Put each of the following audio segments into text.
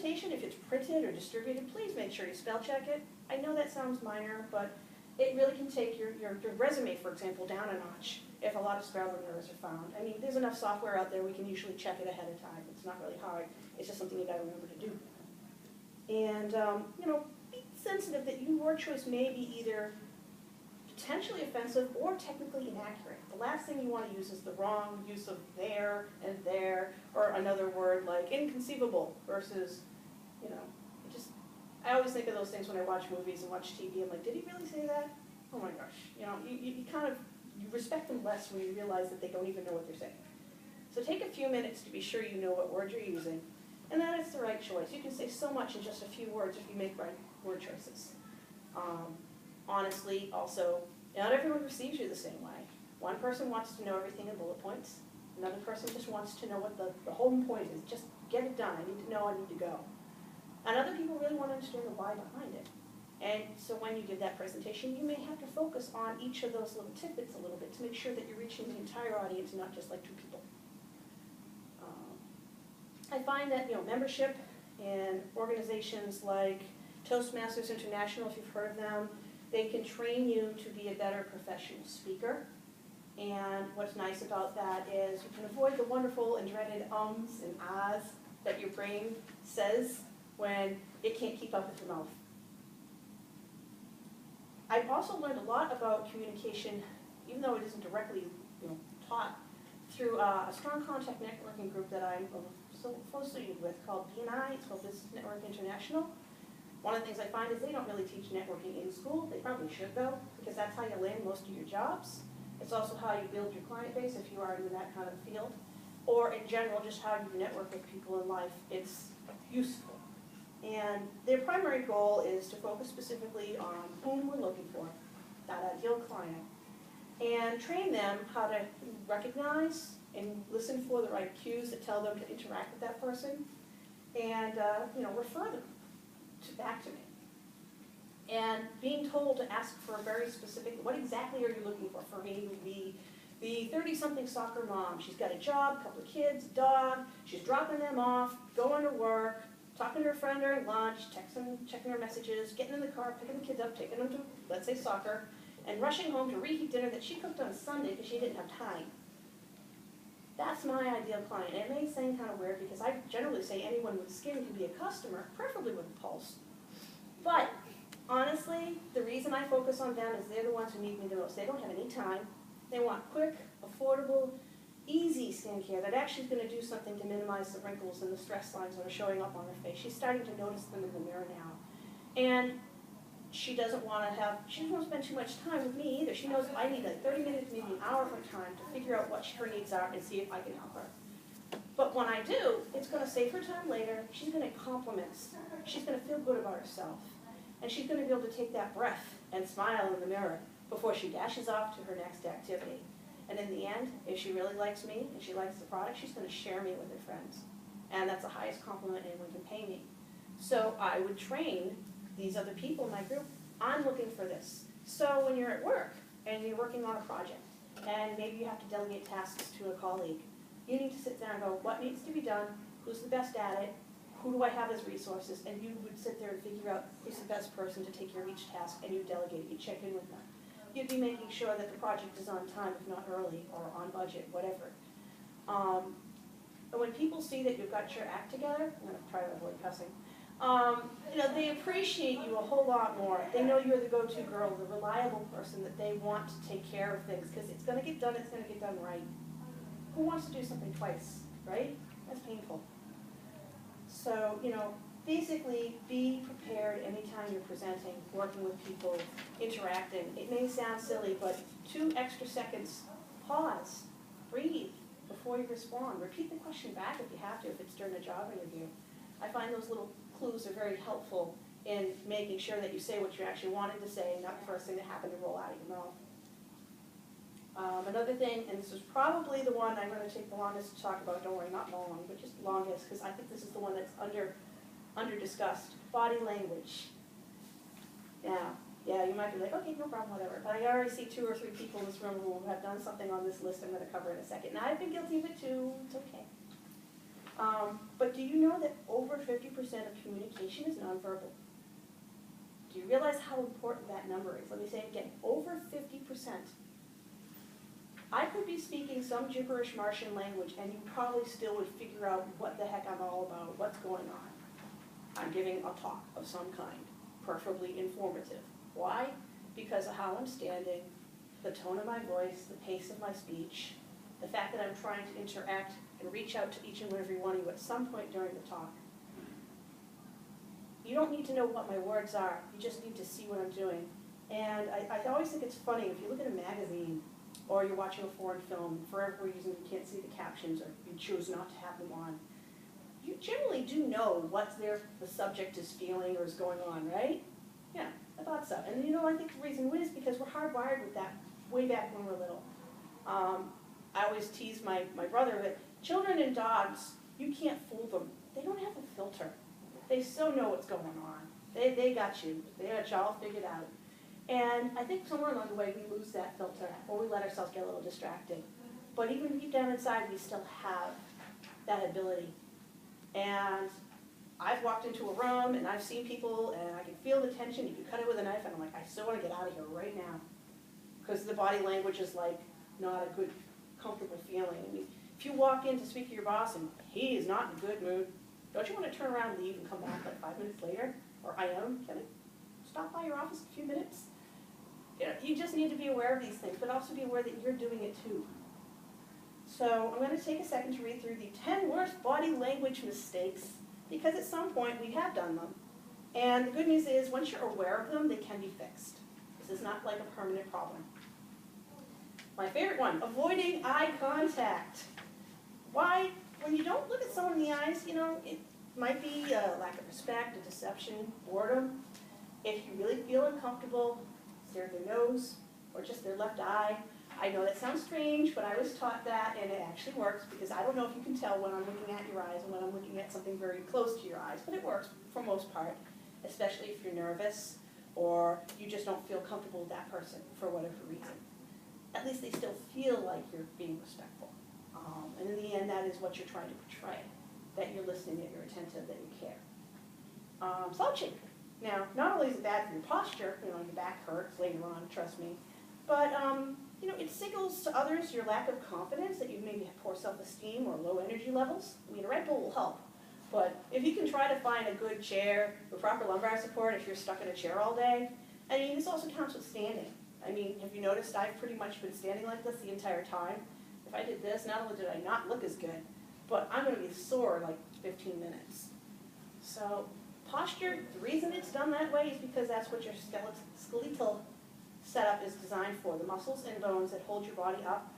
presentation, if it's printed or distributed, please make sure you spell check it. I know that sounds minor, but it really can take your resume, for example, down a notch if a lot of spelling errors are found. I mean, there's enough software out there, we can usually check it ahead of time. It's not really hard. It's just something you got to remember to do. And, you know, be sensitive that your choice may be either potentially offensive or technically inaccurate. The last thing you want to use is the wrong use of there and there, or another word like inconceivable versus, you know, I always think of those things when I watch movies and watch TV. I'm like, did he really say that? Oh my gosh. You know, you kind of, you respect them less when you realize that they don't even know what they're saying. So take a few minutes to be sure you know what word you're using, and that it's the right choice. You can say so much in just a few words if you make right word choices. Honestly, also, not everyone receives you the same way. One person wants to know everything in bullet points. Another person just wants to know what the whole point is. Just get it done. I need to know, I need to go. And other people really want to understand the why behind it. And so when you give that presentation, you may have to focus on each of those little tidbits a little bit to make sure that you're reaching the entire audience and not just like 2 people. I find that, you know, membership in organizations like Toastmasters International, if you've heard of them, they can train you to be a better professional speaker. And what's nice about that is you can avoid the wonderful and dreaded ums and ahs that your brain says when it can't keep up with your mouth. I've also learned a lot about communication, even though it isn't directly, you know, taught, through a strong contact networking group that I'm so associated with called BNI. It's called Business Network International. One of the things I find is they don't really teach networking in school. They probably should though, because that's how you land most of your jobs. It's also how you build your client base if you are in that kind of field. Or in general, just how you network with people in life. It's useful. And their primary goal is to focus specifically on whom we're looking for, that ideal client, and train them how to recognize and listen for the right cues that tell them to interact with that person, and you know, refer them back to me. And being told to ask for a very specific, what exactly are you looking for? For me, would be the 30-something soccer mom. She's got a job, a couple of kids, a dog. She's dropping them off, going to work, talking to her friend during lunch, texting, checking her messages, getting in the car, picking the kids up, taking them to, let's say, soccer, and rushing home to reheat dinner that she cooked on Sunday because she didn't have time. That's my ideal client. It may seem kind of weird because I generally say anyone with skin can be a customer, preferably with a pulse. But honestly, the reason I focus on them is they're the ones who need me the most. They don't have any time. They want quick, affordable, easy skincare that actually is going to do something to minimize the wrinkles and the stress lines that are showing up on her face. She's starting to notice them in the mirror now. And she doesn't want to spend too much time with me either. She knows I need like 30 minutes, maybe an hour of her time to figure out what her needs are and see if I can help her. But when I do, it's going to save her time later. She's going to get compliments. She's going to feel good about herself. And she's going to be able to take that breath and smile in the mirror before she dashes off to her next activity. And in the end, if she really likes me and she likes the product, she's going to share me with her friends. And that's the highest compliment anyone can pay me. So I would train these other people in my group, I'm looking for this. So when you're at work and you're working on a project, and maybe you have to delegate tasks to a colleague, you need to sit down and go, what needs to be done, who's the best at it, who do I have as resources, and you would sit there and figure out who's the best person to take care of each task, and you delegate, you check in with them. You'd be making sure that the project is on time, if not early, or on budget, whatever. And when people see that you've got your act together, I'm going to try to avoid cussing, you know, they appreciate you a whole lot more. They know you're the go-to girl, the reliable person that they want to take care of things, because it's going to get done, it's going to get done right. Who wants to do something twice, right? That's painful. So, you know, basically be prepared anytime you're presenting, working with people, interacting. It may sound silly, but 2 extra seconds, pause, breathe before you respond. Repeat the question back if you have to, if it's during a job interview. I find those little clues are very helpful in making sure that you say what you actually wanted to say, not the first thing that happened to roll out of your mouth. Another thing, and this is probably the one I'm going to take the longest to talk about, don't worry, not long, but just longest, because I think this is the one that's under discussed, body language. Now, yeah, you might be like, okay, no problem, whatever, but I already see 2 or 3 people in this room who have done something on this list I'm going to cover in a second. Now, I've been guilty of it too, it's okay. But do you know that over 50% of communication is nonverbal? Do you realize how important that number is? Let me say it again, over 50%. I could be speaking some gibberish Martian language and you probably still would figure out what the heck I'm all about, what's going on. I'm giving a talk of some kind, preferably informative. Why? Because of how I'm standing, the tone of my voice, the pace of my speech, the fact that I'm trying to interact and reach out to each and every one of you at some point during the talk. You don't need to know what my words are, you just need to see what I'm doing. And I always think it's funny, if you look at a magazine, or you're watching a foreign film, for whatever reason you can't see the captions, or you choose not to have them on, you generally do know what the subject is feeling or is going on, right? Yeah, I thought so. And you know, I think the reason is because we're hardwired with that way back when we were little. I always tease my brother that children and dogs, you can't fool them. They don't have a filter. They so know what's going on. They got you. They got you all figured out. And I think somewhere along the way we lose that filter, or we let ourselves get a little distracted. But even deep down inside, we still have that ability. And I've walked into a room and I've seen people and I can feel the tension. You can cut it with a knife and I'm like, I still want to get out of here right now. Because the body language is like not a good, comfortable feeling. I mean, if you walk in to speak to your boss and he is not in a good mood, don't you want to turn around and leave and come back like 5 minutes later? Or can I stop by your office a few minutes? You know, you just need to be aware of these things, but also be aware that you're doing it too. So I'm going to take a second to read through the 10 worst body language mistakes, because at some point we have done them. And the good news is, once you're aware of them, they can be fixed. This is not like a permanent problem. My favorite one, avoiding eye contact. Why? When you don't look at someone in the eyes, you know, it might be a lack of respect, a deception, boredom. If you really feel uncomfortable, stare at their nose or just their left eye. I know that sounds strange, but I was taught that, and it actually works, because I don't know if you can tell when I'm looking at your eyes and when I'm looking at something very close to your eyes, but it works for most part, especially if you're nervous or you just don't feel comfortable with that person for whatever reason. At least they still feel like you're being respectful. And in the end, that is what you're trying to portray, that you're listening, that you're attentive, that you care. Slouching. Now, not only is it bad for your posture, you know, your back hurts later on, trust me, but you know, it signals to others your lack of confidence, that you maybe have poor self-esteem or low energy levels. I mean, a Red Bull will help, but if you can try to find a good chair with proper lumbar support if you're stuck in a chair all day, I mean, this also counts with standing. I mean, have you noticed I've pretty much been standing like this the entire time? If I did this, not only did I not look as good, but I'm going to be sore in like 15 minutes. So posture, the reason it's done that way is because that's what your skeletal setup is designed for, the muscles and bones that hold your body up.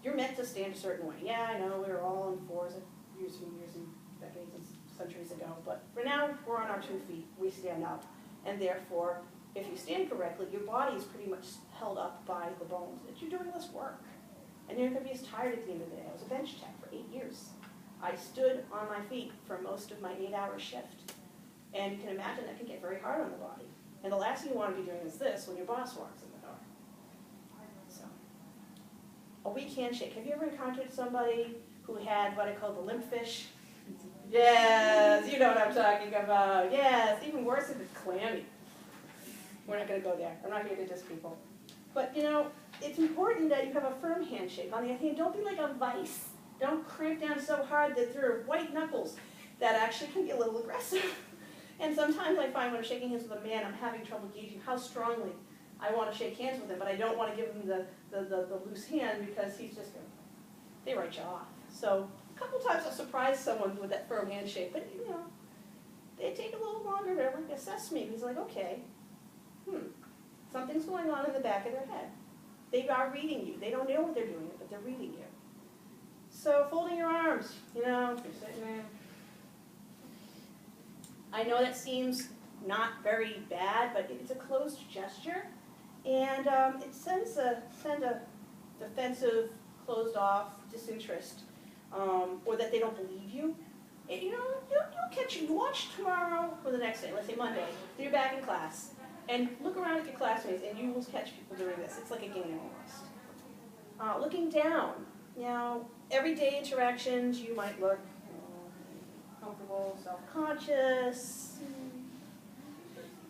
You're meant to stand a certain way. Yeah, I know we were all on fours years and decades and centuries ago, but for now, we're on our 2 feet. We stand up, and therefore, if you stand correctly, your body is pretty much held up by the bones. You're doing less work, and you're going to be as tired at the end of the day. I was a bench tech for 8 years. I stood on my feet for most of my 8-hour shift, and you can imagine that can get very hard on the body. And the last thing you want to be doing is this when your boss walks in the door. So, a weak handshake. Have you ever encountered somebody who had what I call the limp fish? Yes, you know what I'm talking about. Yes, even worse if it's clammy. We're not going to go there. I'm not here to diss people. But, you know, it's important that you have a firm handshake. On the other hand, don't be like a vice. Don't cramp down so hard that there are white knuckles. That actually can be a little aggressive. And sometimes I find when I'm shaking hands with a man, I'm having trouble gauging how strongly I want to shake hands with him, but I don't want to give him the loose hand because he's just going to, they write you off. So a couple times I'll surprise someone with that firm handshake, but you know, they take a little longer to like, assess me. He's like, okay, something's going on in the back of their head. They are reading you. They don't know what they're doing, but they're reading you. So folding your arms, you know, you're sitting there. I know that seems not very bad, but it's a closed gesture, and it sends a defensive, closed off disinterest, or that they don't believe you. And, you know, you'll catch you. Watch tomorrow or the next day, let's say Monday, you're back in class, and look around at your classmates, and you will catch people doing this. It's like a game almost. Looking down. You know, everyday interactions, you might look comfortable, self-conscious.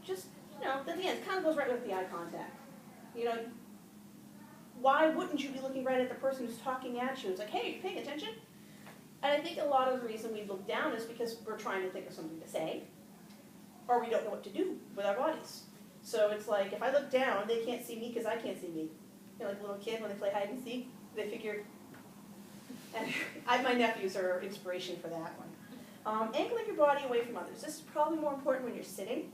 Just, at the end, it kind of goes right with the eye contact. Why wouldn't you be looking right at the person who's talking at you? It's like, hey, you paying attention? And I think a lot of the reason we look down is because we're trying to think of something to say, or we don't know what to do with our bodies. So it's like, if I look down, they can't see me because I can't see me. Like a little kid when they play hide and seek, they figured, and my nephews are inspiration for that one. Angling your body away from others. This is probably more important when you're sitting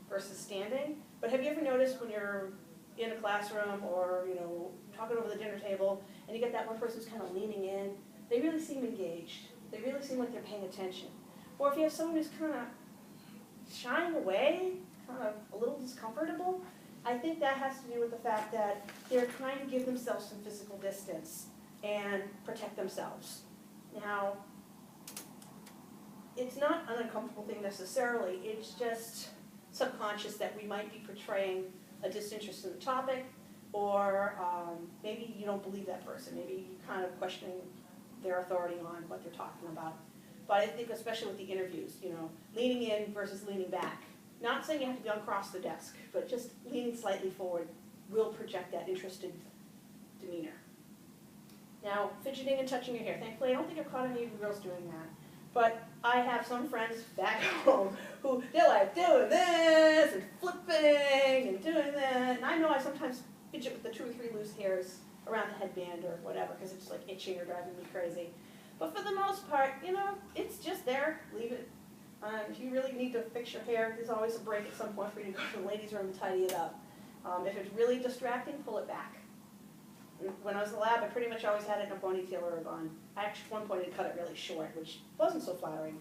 versus standing, but have you ever noticed when you're in a classroom or, talking over the dinner table, and you get that one person who's kind of leaning in, they really seem engaged. They really seem like they're paying attention. Or if you have someone who's kind of shying away, kind of a little discomfortable, I think that has to do with the fact that they're trying to give themselves some physical distance and protect themselves. Now, it's not an uncomfortable thing necessarily, it's just subconscious that we might be portraying a disinterest in the topic, or maybe you don't believe that person, maybe you're kind of questioning their authority on what they're talking about. But I think especially with the interviews, leaning in versus leaning back. Not saying you have to be across the desk, but just leaning slightly forward will project that interested demeanor. Now, fidgeting and touching your hair. Thankfully, I don't think I've caught any of you girls doing that. But I have some friends back home who, they're like doing this and flipping and doing that. And I know I sometimes fidget with the 2 or 3 loose hairs around the headband or whatever because it's like itching or driving me crazy. But for the most part, it's just there. Leave it. If you really need to fix your hair, there's always a break at some point for you to go to the ladies' room and tidy it up. If it's really distracting, pull it back. When I was in the lab, I pretty much always had it in a ponytail or a bun. I actually, at one point, had cut it really short, which wasn't so flattering.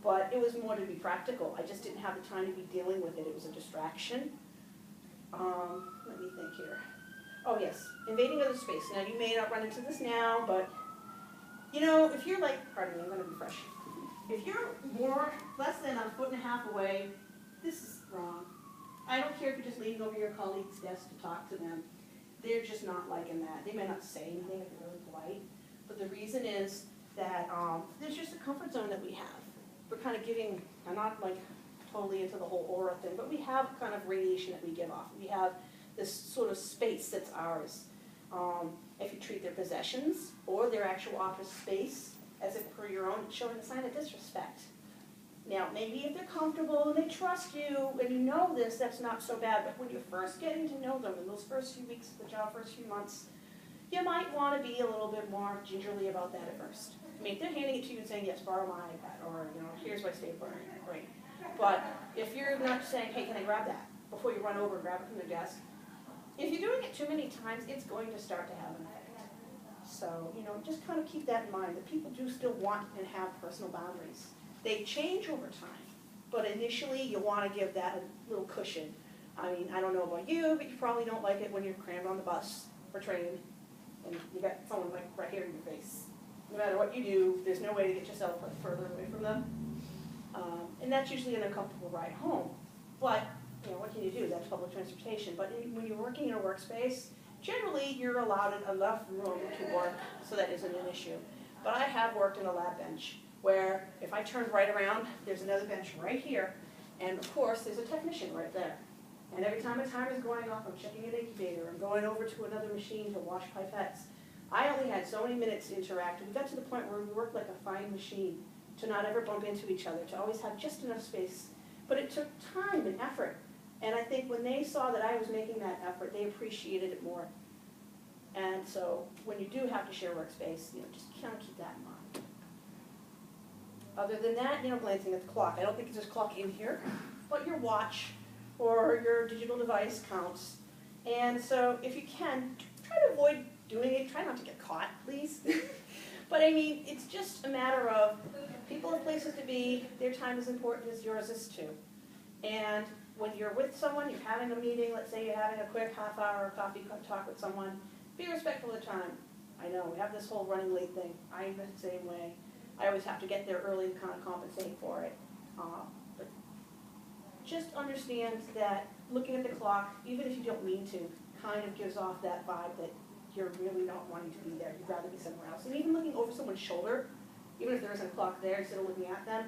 But it was more to be practical. I just didn't have the time to be dealing with it. It was a distraction. Let me think here. Oh, yes, invading other space. Now, you may not run into this now, but, if you're like, pardon me, I'm going to be fresh. If you're less than a 1.5 feet away, this is wrong. I don't care if you're just leaning over your colleague's desk to talk to them. They're just not liking that. They may not say anything if they're really polite, but the reason is that there's just a comfort zone that we have. We're kind of giving, I'm not like totally into the whole aura thing, but we have kind of radiation that we give off. We have this sort of space that's ours. If you treat their possessions or their actual office space as if per your own, it's showing a sign of disrespect. Now, maybe if they're comfortable and they trust you and you know this, that's not so bad. But when you're first getting to know them in those first few weeks of the job, first few months, you might want to be a little bit more gingerly about that at first. I mean, if they're handing it to you and saying, yes, borrow my iPad, or, here's my stapler, great. But if you're not saying, hey, can I grab that, before you run over and grab it from the desk, if you're doing it too many times, it's going to start to have an effect. So, just kind of keep that in mind, that people do still want and have personal boundaries. They change over time, but initially you want to give that a little cushion. I mean, I don't know about you, but you probably don't like it when you're crammed on the bus or train and you got someone like right here in your face. No matter what you do, there's no way to get yourself further away from them. And that's usually an uncomfortable ride home. But, what can you do? That's public transportation. But when you're working in a workspace, generally you're allowed enough room to work so that isn't an issue. But I have worked in a lab bench where if I turn right around, there's another bench right here, and of course there's a technician right there. And every time a timer is going off, I'm checking an incubator, I'm going over to another machine to wash pipettes. I only had so many minutes to interact. We got to the point where we worked like a fine machine to not ever bump into each other, to always have just enough space. But it took time and effort. And I think when they saw that I was making that effort, they appreciated it more. And so when you do have to share workspace, just kind of keep that in mind. Other than that, glancing at the clock. I don't think there's a clock in here, but your watch or your digital device counts. And so if you can, try to avoid doing it. Try not to get caught, please. But I mean, it's just a matter of people have places to be. Their time is important as yours is too. And when you're with someone, you're having a meeting, let's say you're having a quick half-hour coffee talk with someone, be respectful of time. I know, we have this whole running late thing. I'm the same way. I always have to get there early to kind of compensate for it. But just understand that looking at the clock, even if you don't mean to, kind of gives off that vibe that you're really not wanting to be there. You'd rather be somewhere else. And even looking over someone's shoulder, even if there isn't a clock there, instead of looking at them,